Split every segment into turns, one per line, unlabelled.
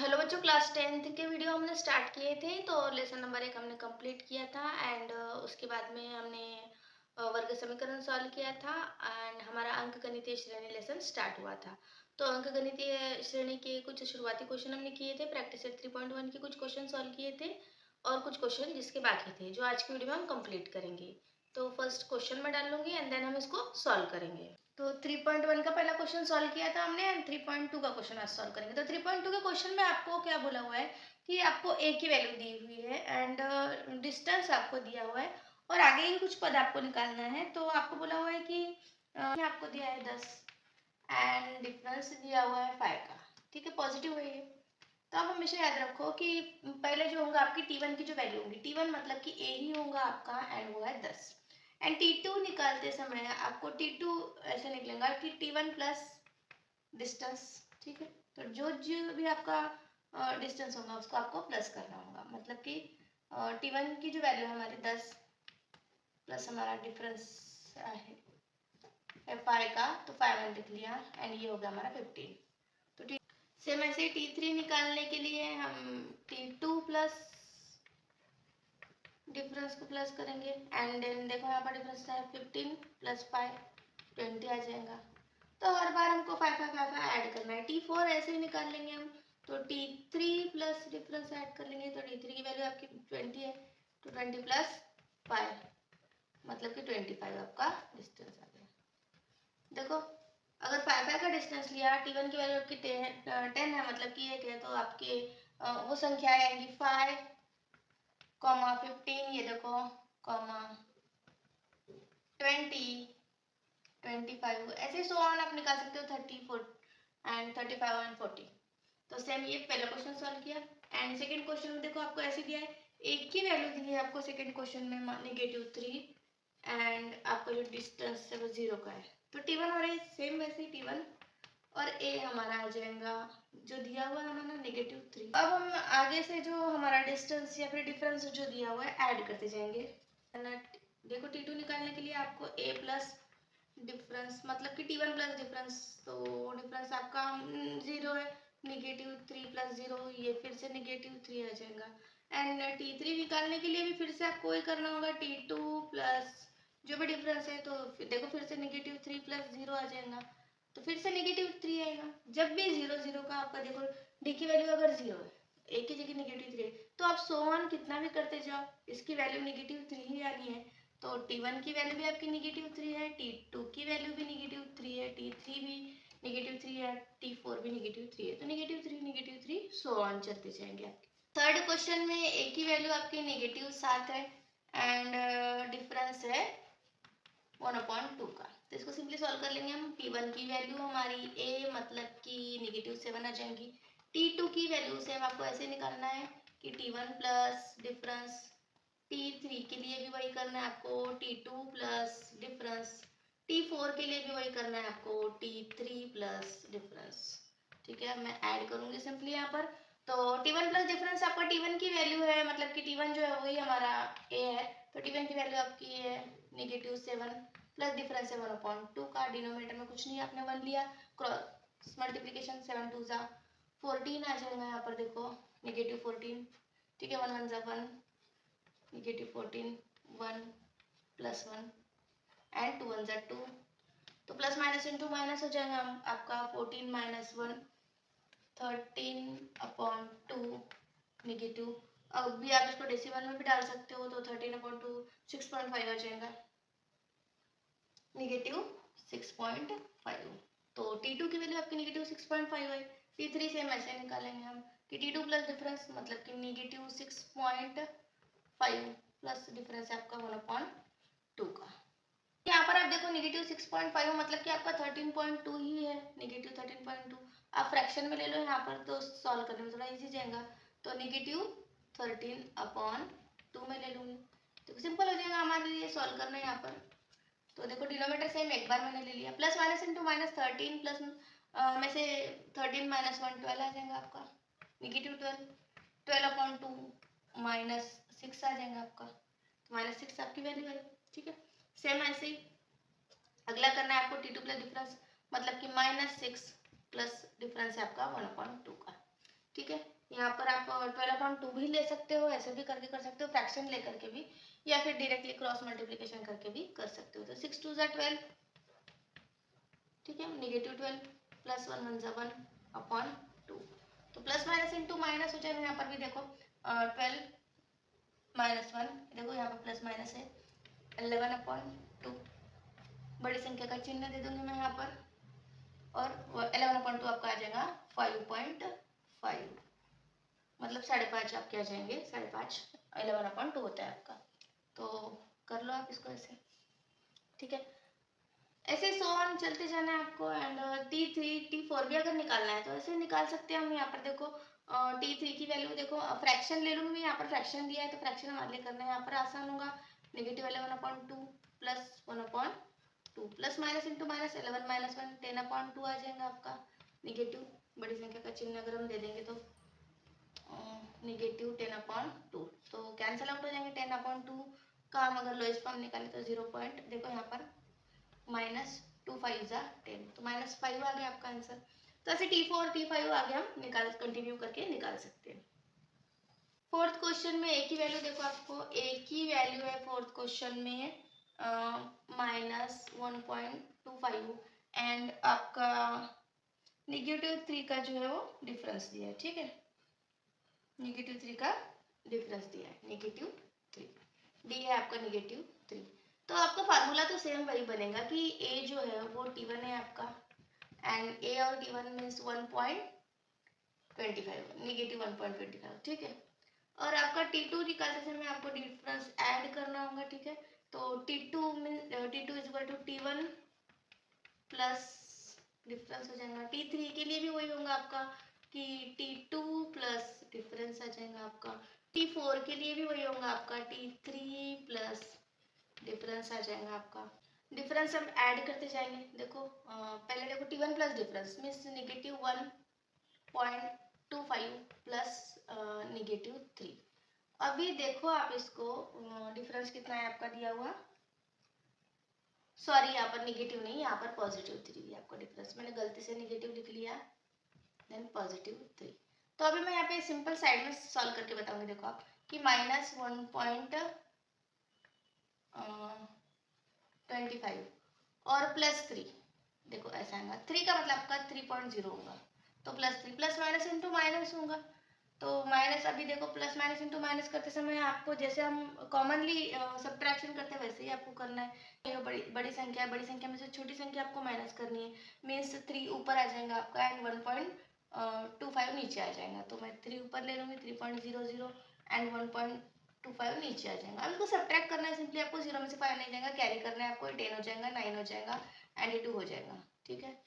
Hello बच्चों, class 10th के video हमने स्टार्ट किए थे। तो लेसन नंबर 1 हमने कंप्लीट किया था एंड उसके बाद में हमने वर्ग समीकरण सॉल्व किया था एंड हमारा अंक गणितीय श्रेणी लेसन स्टार्ट हुआ था। तो अंक गणितीय श्रेणी के कुछ शुरुआती क्वेश्चन हमने किए थे, प्रैक्टिस सेट 3.1 के कुछ क्वेश्चन सॉल्व किए थे और कुछ क्वेश्चन जिसके बाकी थे जो आज की वीडियो में हम कंप्लीट करेंगे। तो फर्स्ट क्वेश्चन में डाल लूंगी एंड देन हम इसको सॉल्व करेंगे। तो 3.1 का पहला क्वेश्चन सॉल्व किया था हमने एंड 3.2 का क्वेश्चन आज सॉल्व करेंगे। तो 3.2 के क्वेश्चन में आपको क्या बोला हुआ है कि आपको ए की वैल्यू दी हुई है एंड डिस्टेंस आपको दिया हुआ है और आगे ही कुछ पद आपको निकालना है। तो आपको बोला हुआ है कि आपको दिया है 10 एंड डिफरेंस दिया हुआ है 5 का। ठीक है, पॉजिटिव है ये। तो आप हमेशा याद रखो कि पहले जो होगा आपकी T1 की जो वैल्यू होगी, T1 मतलब कि ए ही होगा आपका एंड वो है 10 एंड T2 निकालते समय आपको T2 ऐसे निकलेगा कि T1 प्लस डिस्टेंस। ठीक है, तो जो जो भी आपका डिस्टेंस होगा उसको आपको प्लस करना होगा, मतलब कि T1 की जो वैल्यू है हमारी 10 प्लस हमारा डिफरेंस है 5 का, तो 5 मैंने लिख लिया एंड ये हो गया हमारा 15। तो सेम ऐसे T3 निकालने के लिए हम T2 प्लस डिफरेंस को प्लस करेंगे एंड देन देखो यहाँ पर डिफरेंस है 15 प्लस 5 20 आ जाएगा। तो हर बार हमको 5 5 5 ऐड करना है। T4 ऐसे ही निकाल लेंगे हम, तो T3 प्लस डिफरेंस ऐड कर लेंगे तो T3 की वैल्यू आपकी 20 है, तो 20 प्लस 5 मतलब कि 25 आपका डिस्टेंस आ गया। देखो अगर 5 5 का डिस्टेंस लिया, T1 की वैल्यू आपकी 10 है मतलब कि ये है, तो आपके वो संख्या आएंगी 5 कॉमा 15, ये देखो कॉमा 20 25, ऐसे सो ऑन आप निकाल सकते हो 34 एंड 35 एंड 40। तो सेम ये पहला क्वेश्चन सॉल्व किया एंड सेकंड क्वेश्चन में देखो आपको ऐसे दिया है, एक की वैल्यू दी है आपको सेकंड क्वेश्चन में -3 एंड आपका जो डिस्टेंस है वो 0 का है। तो T1 और ए सेम वैसे ही T1 और ए हमारा आ जाएगा जो दिया हुआ है हमारा -3। अब हम आगे से जो हमारा डिस्टेंस या फिर डिफरेंस जो दिया हुआ है ऐड करते जाएंगे। देखो T2 निकालने के लिए आपको a प्लस डिफरेंस मतलब कि T1 प्लस डिफरेंस, तो डिफरेंस आपका 0 है, -3 प्लस 0 ये फिर से -3 आ जाएगा एंड T3 निकालने के लिए भी फिर से आपको ये करना होगा T2 प्लस जो भी डिफरेंस है, तो देखो फिर से -3 प्लस 0 आ जाएगा, तो फिर से -3 आएगा। जब भी 0 0 का आपका देखो डी की वैल्यू अगर 0 है, ए की जगह -3 है, तो आप सो ऑन कितना भी करते जाओ इसकी वैल्यू -3 ही आनी है। तो T1 की वैल्यू भी आपकी -3 है, T2 की वैल्यू भी -3 है, T3 भी -3 है, T4 भी -3 है, तो -3 सो ऑन चलते जाएंगे आपके। थर्ड क्वेश्चन में ए की वैल्यू आपकी -7 है एंड डिफरेंस है 1/2 का। तो इसको सिंपली सॉल्व कर लेंगे हम। T1 की वैल्यू हमारी a मतलब कि -7 आ जाएंगी। T2 की वैल्यू से आपको ऐसे निकालना है कि T1 प्लस डिफरेंस, T3 के लिए भी वही करना है आपको, T2 प्लस डिफरेंस, T4 के लिए भी वही करना है आपको, T3 प्लस डिफरेंस। ठीक है, मैं ऐड करूंगी सिंपली यहाँ पर। तो T1 प्लस डिफरेंस आपका T1 की वैल्यू है, मतलब कि T1 जो है वही हमारा a है, तो T1 की वैल्यू आपकी है -7 प्लस डिफरेंस है 1/2 का। डिनोमिनेटर में कुछ नहीं, आपने 1 लिया, क्रॉस मल्टीप्लीकेशन 7 2 जा 14 आ जाएगा यहाँ पर, देखो -14। ठीक है, 1 1 जा 1, -14 1 प्लस 1 एंड 2 1 जा 2, तो प्लस माइनस इंटू माइनस हो जाएगा आपका 14 माइनस 1 13/2 नेगेटिव। अब भी आप इसको डेसिमल में भी डाल सकते हो, तो 13/2 6.5 आ जाएगा, -6.5। तो T2 की वैल्यू आपकी -6.5 है। T3 से हम ऐसे निकालेंगे हम कि T2 प्लस डिफरेंस मतलब कि -6.5 प्लस डिफरेंस है आपका 1/2 का। यहाँ पर आप देखो -6.5 मतलब कि आपका 13.2 ही है, -13.2। आप फ्रैक्शन में ले लो यहाँ पर, तो सॉल्व करने में थोड़ा इजी जाएगा, तो -13/2 में ले लूँगी, तो सिंपल हो जाएगा हमारे लिए सॉल्व करना है यहाँ पर। तो देखो डिनोमीटर सेम एक बार मैंने ले लिया, plus minus into minus 13 plus में से 13 माइनस 1 12 आ जाएगा आपका, -12 12/2 -6 आ जाएगा आपका, तो -6 आपकी वैल्यू है। ठीक है, सेम ऐसे ही अगला करना है आपको T2 प्लस डिफरेंस मतलब कि -6 प्लस डिफरेंस है आपका 1/2 का। ठीक है। यहाँ पर आप 12/2 भी ले सकते हो, ऐसे भी करके कर सकते हो, फ्रैक्शन लेकर के भी, या फिर डायरेक्टली क्रॉस मल्टीप्लिकेशन करके भी कर सकते हो। तो 6 2 ज़ा 12, ठीक है, -12 प्लस 1 1 ज़ा 1/2। तो प्लस माइनस इंटू माइनस हो जाएगा। यहाँ पर भी देखो 12 -1, देखो यहाँ पर प्लस माइनस है, 11/2, बड़ी संख्या का चिन्ह दे दूंगी मैं यहाँ पर, और 11/2 आपका आ जाएगा 5.5, मतलब 5.5 आपके आ जाएंगे, 5.5 11/2 होता है आपका। तो कर लो आप इसको ऐसे, ठीक है। ऐसे सो ऑन चलते जाना है आपको। एंड T3 T4 भी अगर निकालना है तो ऐसे निकाल सकते हैं हम। यहाँ पर देखो T3 की वैल्यू देखो, फ्रैक्शन ले लूंगी, यहाँ पर फ्रैक्शन दिया है तो फ्रैक्शन हमारे लिए करना है। यहाँ पर आसान होगा, -11/2 plus 1/2, plus minus into minus 11 - 1 10/2 आ जाएगा आपका। निगेटिव बड़ी संख्या का चिन्ह अगर हम दे देंगे तो -10/2, तो कैंसिल आउट हो जाएंगे। 10/2 का हम अगर लोएस्ट फॉर्म निकालें तो 0 पॉइंट, देखो यहाँ पर -2 5 ज़ा 10, तो -5 आ गया आपका आंसर। तो ऐसे T4 T5 आगे हम निकाल कंटिन्यू करके निकाल सकते हैं। फोर्थ क्वेश्चन में एक ही वैल्यू, देखो आपको एक ही वैल्यू है फोर्थ क्वेश्चन में, -1.25, एंड आपका -3 का जो है वो डिफरेंस दिया है, ठीक है। -3 का डिफरेंस दिया है, -3 डी है आपका -3। तो आपका फार्मूला तो सेम वही बनेगा कि a जो है वो T1 है आपका, एंड a और T1 मीन्स 1.25, -1.25, ठीक है। और आपका T2 निकालते समय आपको डिफरेंस ऐड करना होगा, ठीक है। तो T2 mean T2 is equal to T1 plus difference हो जाएगा। T3 के लिए भी वही होगा आपका कि T2 प्लस डिफरेंस आ जाएगा आपका। T4 के लिए भी वही होगा आपका, T3 प्लस डिफरेंस आ जाएगा आपका। डिफरेंस हम ऐड करते जाएंगे। देखो पहले देखो T1 plus difference means -1.25 plus -3। अभी देखो आप इसको, डिफरेंस कितना है आपका दिया हुआ, सॉरी यहाँ पर नेगेटिव नहीं, यहाँ पर +3 आपका डिफरेंस, मैंने गलती से नेगेटिव लिख लिया, देन +3। तो अभी मैं यहाँ पे सिंपल साइड में सॉल्व करके बताऊंगी। देखो आप कि -1.25 और +3, देखो ऐसा आएगा, 3 का मतलब आपका 3.0 होगा, तो +3 प्लस माइनस इंटू माइनस होगा। तो माइनस, अभी देखो प्लस माइनस इंटू माइनस करते समय आपको जैसे हम कॉमनली सब्ट्रैक्शन करते हैं वैसे ही आपको करना है। ये बड़ी संख्या है, बड़ी संख्या में से छोटी संख्या आपको माइनस करनी है, मीन्स 3 ऊपर आ जाएगा आपका एंड 1.25 नीचे आ जाएगा। तो मैं 3 ऊपर ले लूँगी, 3.00 एंड 1.25 नीचे आ जाएगा। अब इसको सब्ट्रैक्ट करना है, सिंपली आपको 0 में से 5 नहीं जाएगा, कैरी करना है आपको, 10 हो जाएगा, 9 हो जाएगा एंड ये 2 हो जाएगा, ठीक है।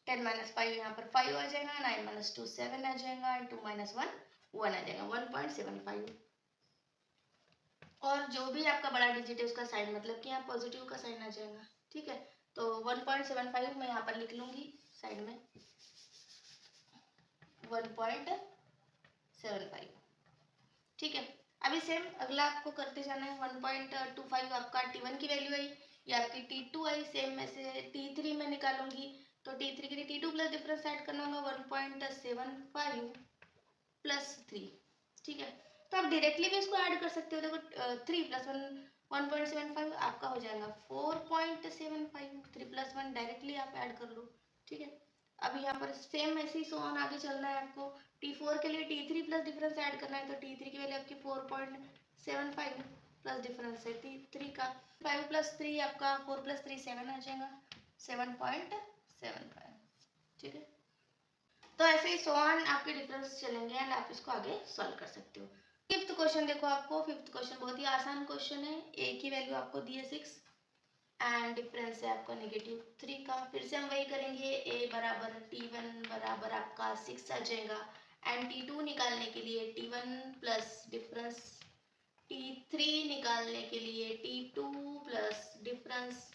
10 - 5 यहाँ पर 5 आ जाएगा, 9 - 2 7 आ जाएगा, 2 - 1 1 आ जाएगा, 1.75। और जो भी आपका बड़ा डिजिट है उसका साइन, मतलब कि यहाँ पॉजिटिव का साइन आ जाएगा, ठीक है। तो 1.75 मैं यहाँ पर लिख लूंगी साइड में, 1.75, ठीक है। अभी सेम अगला आपको करते जाना है। 1.25 आपका T1 की वैल्यू आई, या आपकी T2 आई, सेम में से T3 में निकालूंगी। तो T3 के लिए T2 प्लस डिफरेंस ऐड करना होगा, 1.75 प्लस 3, ठीक है। तो आप डायरेक्टली भी इसको ऐड कर सकते हो। देखो 3 + 1 1.75 आपका हो जाएगा 4.75, 3 + 1 डायरेक्टली आप ऐड कर लो, ठीक है। अब यहाँ पर सेम ऐसे ही सो ऑन आगे चलना है आपको। T4 के लिए T3 प्लस डिफरेंस ऐड करना है, तो T3 की वैल्यू आपकी 4.75 प्लस डिफरेंस है T3 का, 5 + 3 आपका 4 + 3 7 आ जाएगा, 7.75, ठीक है। तो ऐसे ही सो ऑन आपके डिफरेंस चलेंगे एंड आप इसको आगे सॉल्व कर सकते हो। फिफ्थ क्वेश्चन देखो आपको, फिफ्थ क्वेश्चन बहुत ही आसान क्वेश्चन है। ए की वैल्यू आपको दी है 6 एंड डिफरेंस है आपका -3 का। फिर से हम वही करेंगे, a बराबर T1 बराबर आपका 6 आ जाएगा एंड T2 निकालने के लिए T1 प्लस डिफरेंस, T3 निकालने के लिए T2 प्लस डिफरेंस,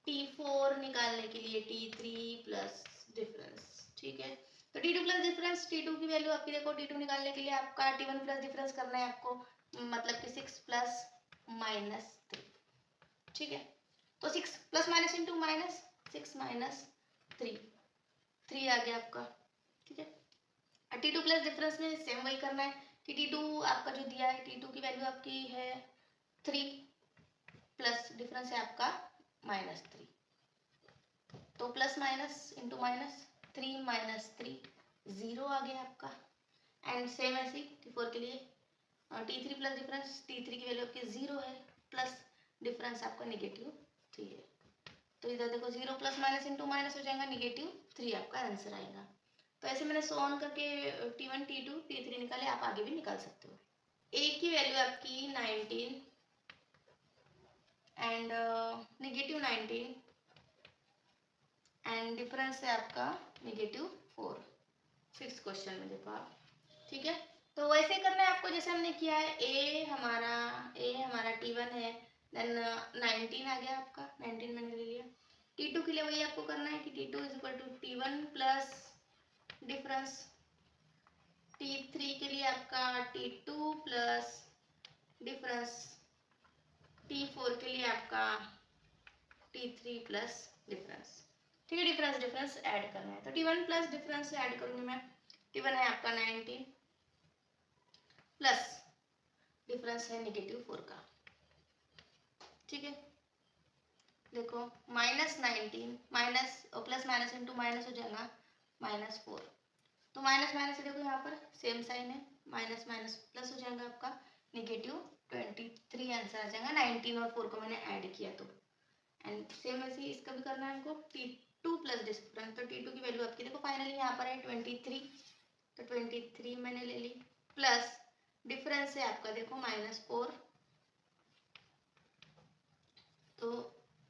T4 निकालने के लिए T3 प्लस डिफरेंस, ठीक है। तो T2 प्लस डिफरेंस, T2 की वैल्यू आपकी देखो, T2 निकालने के लिए आपका T1 प्लस डिफरेंस करना है आपको, मतलब कि 6 प्लस -3, ठीक है। तो 6 प्लस माइनस इंटू माइनस, 6 - 3 आ गया आपका, ठीक है। T2 प्लस डिफरेंस में सेम वही करना है कि T2 आपका जो दिया है, T2 की वैल्यू आपकी है 3 प्लस डिफरेंस है आपका -3, तो plus minus into minus 3 minus 3 0 आ गया आपका। एंड सेम ऐसे T4 के लिए T3 प्लस डिफरेंस, T3 की वैल्यू आपकी 0 है प्लस डिफरेंस आपका -3 है। तो इधर देखो 0 प्लस माइनस इंटू माइनस हो जाएगा -3 आपका आंसर आएगा। तो ऐसे मैंने सो ऑन करके T1 T2 T3 निकाले, आप आगे भी निकाल सकते हो। ए की वैल्यू आपकी 19 एंड -19 एंड डिफरेंस है आपका -4। 6 क्वेश्चन में देखो आप, ठीक है। तो वैसे करना है आपको जैसे हमने किया है। ए हमारा T1 है, देन 19 आ गया आपका, 19 मैंने ले लिया। T2 के लिए वही आपको करना है कि T2 is equal to T1 plus difference, T3 के लिए आपका T2 प्लस डिफरेंस, T4 के लिए आपका T3 प्लस डिफरेंस, ठीक है। डिफरेंस डिफरेंस ऐड करना है, तो T1 प्लस डिफरेंस ऐड करूंगी मैं। T1 है आपका 19 प्लस डिफरेंस है -4 का, ठीक है। देखो -19 minus plus minus into minus हो जाएगा -4, तो माइनस माइनस देखो यहाँ पर सेम साइन है, माइनस माइनस प्लस हो जाएगा आपका -23 आंसर आ जाएगा। 19 और 4 को मैंने ऐड किया तो। एंड सेम ऐसे ही इसका भी करना है हमको। T2 प्लस डिफरेंस, तो T2 की वैल्यू आपकी देखो फाइनली यहाँ पर है 23, तो 23 मैंने ले ली प्लस डिफरेंस है आपका देखो -4, तो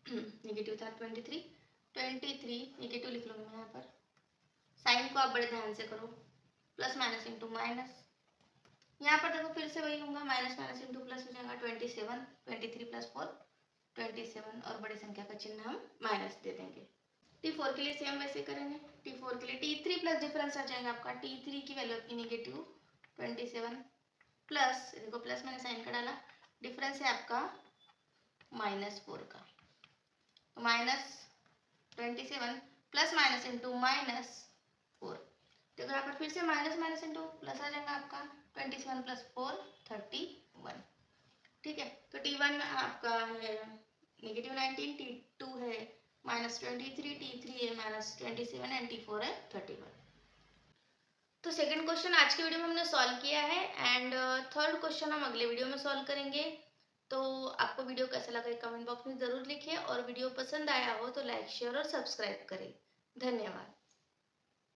नेगेटिव था 23 नेगेटिव लिख लूँगी मैं यहाँ पर। साइन को आप बड़े ध्यान से करो, प्लस माइनस इंटू माइनस, यहाँ पर देखो फिर से वही होगा, माइनस माइनस इंटू प्लस हो जाएगा 27, 23 प्लस 4 27, और बड़ी संख्या का चिन्ह हम माइनस दे देंगे। T4 के लिए सेम वैसे करेंगे। T4 के लिए T3 प्लस डिफरेंस आ जाएगा आपका, T3 की वैल्यू आपकी -27 प्लस, देखो प्लस मैंने साइन का डाला, डिफरेंस है आपका -4 का, तो -27 प्लस माइनस इंटू -4, तो यहाँ पर फिर से माइनस माइनस इंटू प्लस आ जाएगा आपका 27 प्लस 4 31, ठीक है। तो T1 आपका है -19, T2 है -23, T3 है -27 एंड T4 है 31। तो सेकंड क्वेश्चन आज के वीडियो में हमने सॉल्व किया है एंड थर्ड क्वेश्चन हम अगले वीडियो में सॉल्व करेंगे। तो आपको वीडियो कैसा लगा कमेंट बॉक्स में ज़रूर लिखिए, और वीडियो पसंद आया हो तो लाइक शेयर और सब्सक्राइब करें। धन्यवाद।